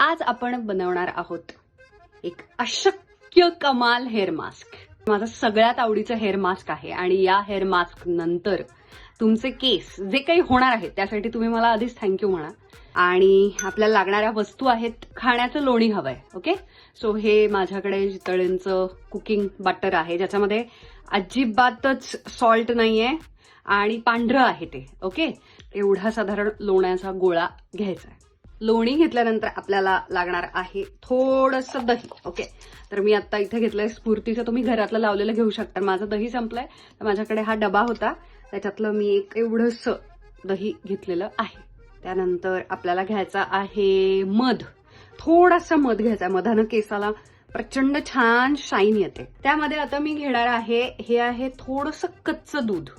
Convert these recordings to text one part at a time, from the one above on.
आज आपण बनवणार आहोत एक अशक्य कमाल हेअर मास्क. माझं सगळ्यात आवडीचं हेअर मास्क आहे आणि या हेअर मास्क नंतर तुमचे केस जे काही होणार आहेत त्यासाठी तुम्ही मला आधीच थँक्यू म्हणा. आणि आपल्याला लागणाऱ्या वस्तू आहेत. खाण्याचं लोणी हवंय. ओके, सो हे माझ्याकडे जितळेंचं कुकिंग बटर आहे ज्याच्यामध्ये अजिबातच सॉल्ट नाहीये आणि पांढरं आहे ते. ओके, एवढा साधारण लोण्याचा गोळा घ्यायचा आहे. लोणी घेतल्यानंतर आपल्याला लागणार आहे थोडंसं दही. ओके, तर मी आता इथे घेतलंय स्फूर्तीचं. तुम्ही घरातलं लावलेलं घेऊ शकता. माझं दही संपलंय तर माझ्याकडे हा डबा होता त्याच्यातलं मी एक एवढंसं दही घेतलेलं आहे. त्यानंतर आपल्याला घ्यायचा आहे मध. थोडासा मध घ्यायचा. मधानं केसाला प्रचंड छान शाईन येते. त्यामध्ये आता मी घेणार आहे हे आहे थोडंसं कच्चं दूध.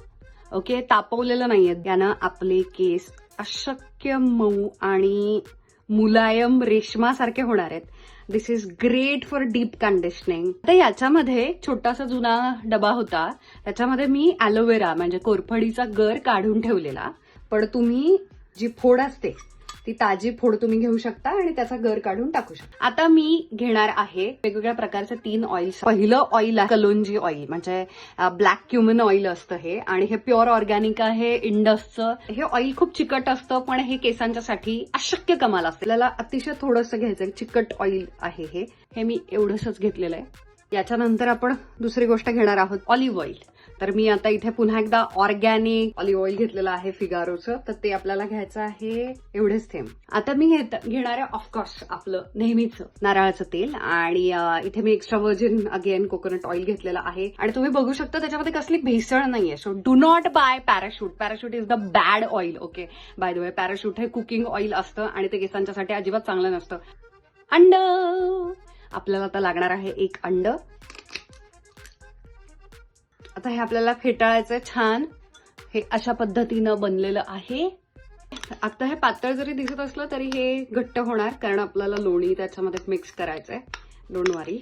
ओके, तापवलेलं नाहीये. त्यानं आपले केस अशक्य मऊ आणि मुलायम रेशमासारखे होणार आहेत. This is great for deep conditioning. तर याच्यामध्ये छोटासा जुना डबा होता त्याच्यामध्ये मी ॲलोवेरा म्हणजे कोरफडीचा गर काढून ठेवलेला. पण तुम्ही जी फोड असते ती ताजी फोड तुम्ही घेऊ शकता आणि त्याचा गर काढून टाकू शकता. आता मी घेणार आहे वेगवेगळ्या प्रकारचे 3 ऑइल्स. पहिलं ऑइल आहे कलोंजी ऑइल म्हणजे ब्लॅक क्युमिन ऑइल असतं हे आणि हे प्युअर ऑर्गॅनिक आहे इंडसचं. हे ऑइल खूप चिकट असतं पण हे केसांच्यासाठी अशक्य कमाल असते. आपल्याला अतिशय थोडंसं घ्यायचं. चिकट ऑइल आहे हे मी एवढंसच घेतलेलं आहे. याच्यानंतर आपण दुसरी गोष्ट घेणार आहोत ऑलिव्ह ऑइल. तर मी आता इथे पुन्हा एकदा ऑर्गॅनिक ऑलिव्ह ऑइल घेतलेलं आहे फिगारोचं. तर ते आपल्याला घ्यायचं आहे एवढेच थेंब. आता मी घेणार आहे ऑफकोर्स आपलं नेहमीच नारळाचं तेल आणि इथे मी extra virgin again coconut oil घेतलेलं आहे. आणि तुम्ही बघू शकता त्याच्यामध्ये कसली भेसळ नाहीये. So do not buy Parachute. Parachute is the bad oil. Okay, by the way Parachute हे कुकिंग ऑइल असतं आणि ते केसांच्यासाठी अजिबात चांगलं नसतं. अंड आपल्याला आता लागणार आहे 1 अंड. आता हे आपल्याला फेटाळायचंय छान. हे अशा पद्धतीनं बनलेलं आहे. आता हे पातळ जरी दिसत असलं तरी हे घट्ट होणार कारण आपल्याला लोणी त्याच्यामध्ये मिक्स करायचंय. डोंट वरी.